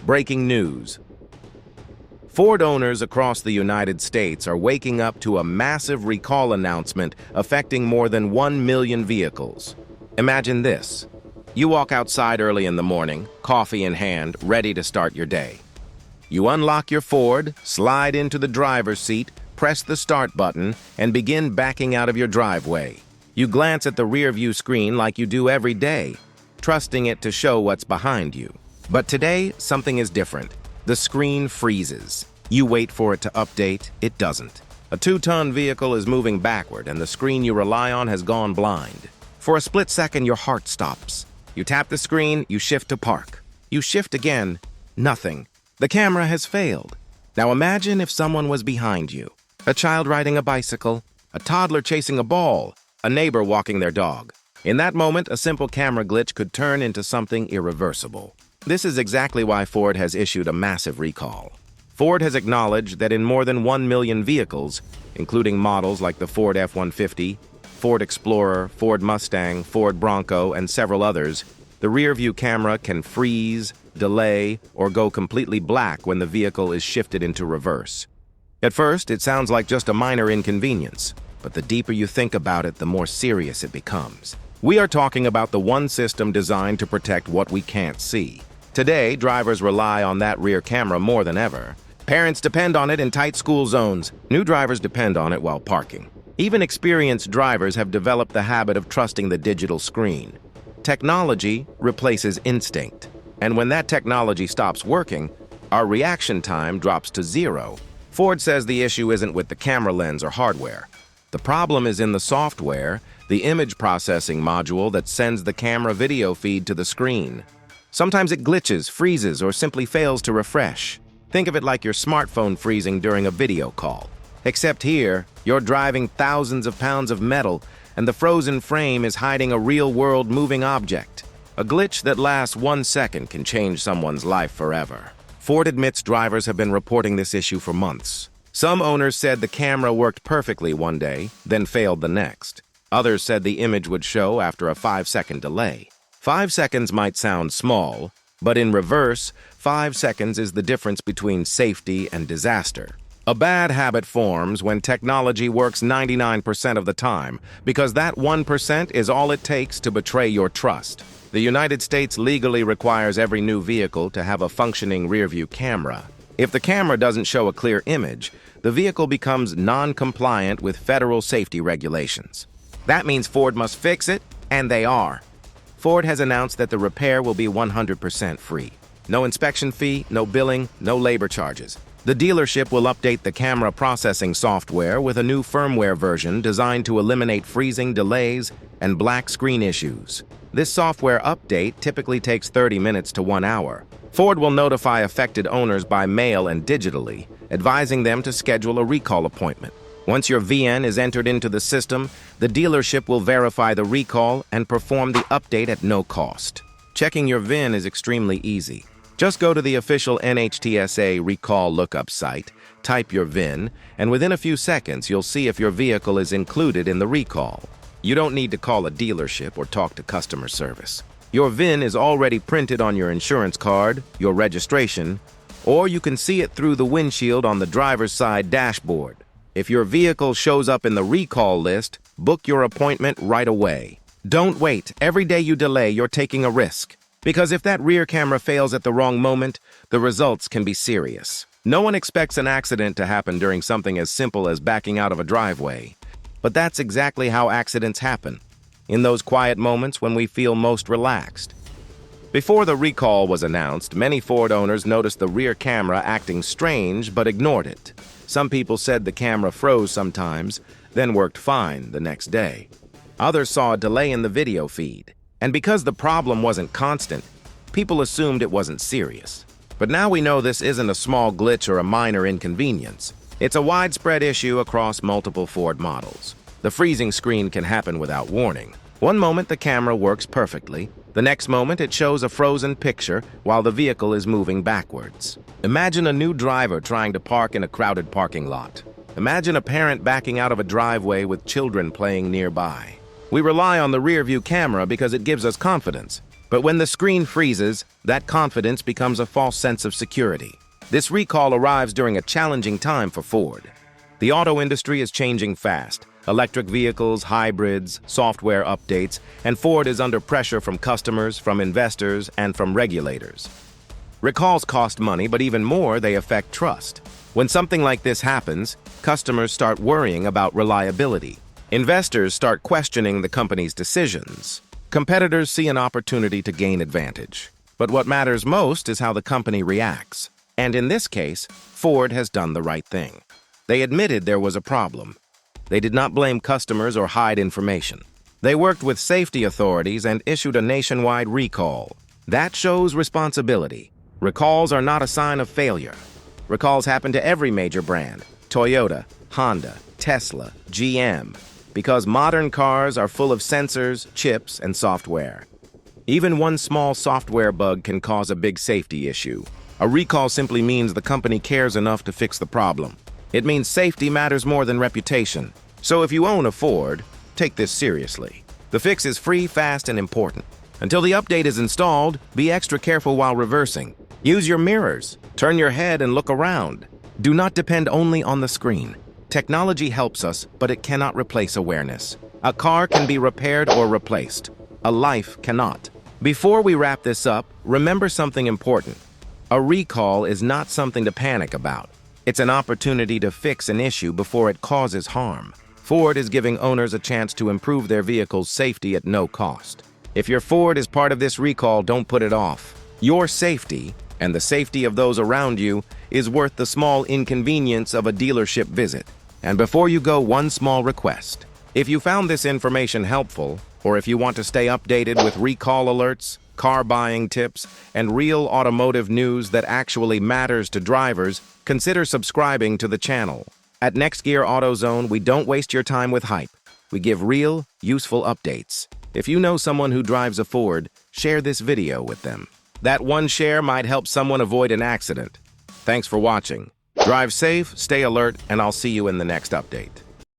Breaking news. Ford owners across the United States are waking up to a massive recall announcement affecting more than 1 million vehicles. Imagine this. You walk outside early in the morning, coffee in hand, ready to start your day. You unlock your Ford, slide into the driver's seat, press the start button, and begin backing out of your driveway. You glance at the rear-view screen like you do every day, trusting it to show what's behind you. But today, something is different. The screen freezes. You wait for it to update, it doesn't. A 2-ton vehicle is moving backward and the screen you rely on has gone blind. For a split second, your heart stops. You tap the screen, you shift to park. You shift again, nothing. The camera has failed. Now imagine if someone was behind you. A child riding a bicycle, a toddler chasing a ball, a neighbor walking their dog. In that moment, a simple camera glitch could turn into something irreversible. This is exactly why Ford has issued a massive recall. Ford has acknowledged that in more than 1 million vehicles, including models like the Ford F-150, Ford Explorer, Ford Mustang, Ford Bronco, and several others, the rear-view camera can freeze, delay, or go completely black when the vehicle is shifted into reverse. At first, it sounds like just a minor inconvenience, but the deeper you think about it, the more serious it becomes. We are talking about the one system designed to protect what we can't see. Today, drivers rely on that rear camera more than ever. Parents depend on it in tight school zones. New drivers depend on it while parking. Even experienced drivers have developed the habit of trusting the digital screen. Technology replaces instinct. And when that technology stops working, our reaction time drops to 0. Ford says the issue isn't with the camera lens or hardware. The problem is in the software, the image processing module that sends the camera video feed to the screen. Sometimes it glitches, freezes, or simply fails to refresh. Think of it like your smartphone freezing during a video call. Except here, you're driving thousands of pounds of metal, and the frozen frame is hiding a real-world moving object. A glitch that lasts 1 second can change someone's life forever. Ford admits drivers have been reporting this issue for months. Some owners said the camera worked perfectly one day, then failed the next. Others said the image would show after a 5-second delay. 5 seconds might sound small, but in reverse, 5 seconds is the difference between safety and disaster. A bad habit forms when technology works 99% of the time, because that 1% is all it takes to betray your trust. The United States legally requires every new vehicle to have a functioning rear-view camera. If the camera doesn't show a clear image, the vehicle becomes non-compliant with federal safety regulations. That means Ford must fix it, and they are. Ford has announced that the repair will be 100% free. No inspection fee, no billing, no labor charges. The dealership will update the camera processing software with a new firmware version designed to eliminate freezing, delays, and black screen issues. This software update typically takes 30 minutes to 1 hour. Ford will notify affected owners by mail and digitally, advising them to schedule a recall appointment. Once your VIN is entered into the system, the dealership will verify the recall and perform the update at no cost. Checking your VIN is extremely easy. Just go to the official NHTSA recall lookup site, type your VIN, and within a few seconds you'll see if your vehicle is included in the recall. You don't need to call a dealership or talk to customer service. Your VIN is already printed on your insurance card, your registration, or you can see it through the windshield on the driver's side dashboard. If your vehicle shows up in the recall list, book your appointment right away. Don't wait. Every day you delay, you're taking a risk. Because if that rear camera fails at the wrong moment, the results can be serious. No one expects an accident to happen during something as simple as backing out of a driveway. But that's exactly how accidents happen, in those quiet moments when we feel most relaxed. Before the recall was announced, many Ford owners noticed the rear camera acting strange but ignored it. Some people said the camera froze sometimes, then worked fine the next day. Others saw a delay in the video feed. And because the problem wasn't constant, people assumed it wasn't serious. But now we know this isn't a small glitch or a minor inconvenience. It's a widespread issue across multiple Ford models. The freezing screen can happen without warning. One moment the camera works perfectly, the next moment it shows a frozen picture while the vehicle is moving backwards. Imagine a new driver trying to park in a crowded parking lot. Imagine a parent backing out of a driveway with children playing nearby. We rely on the rear-view camera because it gives us confidence. But when the screen freezes, that confidence becomes a false sense of security. This recall arrives during a challenging time for Ford. The auto industry is changing fast. Electric vehicles, hybrids, software updates, and Ford is under pressure from customers, from investors, and from regulators. Recalls cost money, but even more, they affect trust. When something like this happens, customers start worrying about reliability. Investors start questioning the company's decisions. Competitors see an opportunity to gain advantage. But what matters most is how the company reacts. And in this case, Ford has done the right thing. They admitted there was a problem. They did not blame customers or hide information. They worked with safety authorities and issued a nationwide recall. That shows responsibility. Recalls are not a sign of failure. Recalls happen to every major brand: Toyota, Honda, Tesla, GM, because modern cars are full of sensors, chips, and software. Even one small software bug can cause a big safety issue. A recall simply means the company cares enough to fix the problem. It means safety matters more than reputation. So if you own a Ford, take this seriously. The fix is free, fast, and important. Until the update is installed, be extra careful while reversing. Use your mirrors. Turn your head and look around. Do not depend only on the screen. Technology helps us, but it cannot replace awareness. A car can be repaired or replaced. A life cannot. Before we wrap this up, remember something important. A recall is not something to panic about. It's an opportunity to fix an issue before it causes harm. Ford is giving owners a chance to improve their vehicle's safety at no cost. If your Ford is part of this recall, don't put it off. Your safety, and the safety of those around you, is worth the small inconvenience of a dealership visit. And before you go, one small request. If you found this information helpful, or if you want to stay updated with recall alerts, car buying tips, and real automotive news that actually matters to drivers, consider subscribing to the channel. At Next Gear AutoZone, we don't waste your time with hype. We give real, useful updates. If you know someone who drives a Ford, share this video with them. That one share might help someone avoid an accident. Thanks for watching. Drive safe, stay alert, and I'll see you in the next update.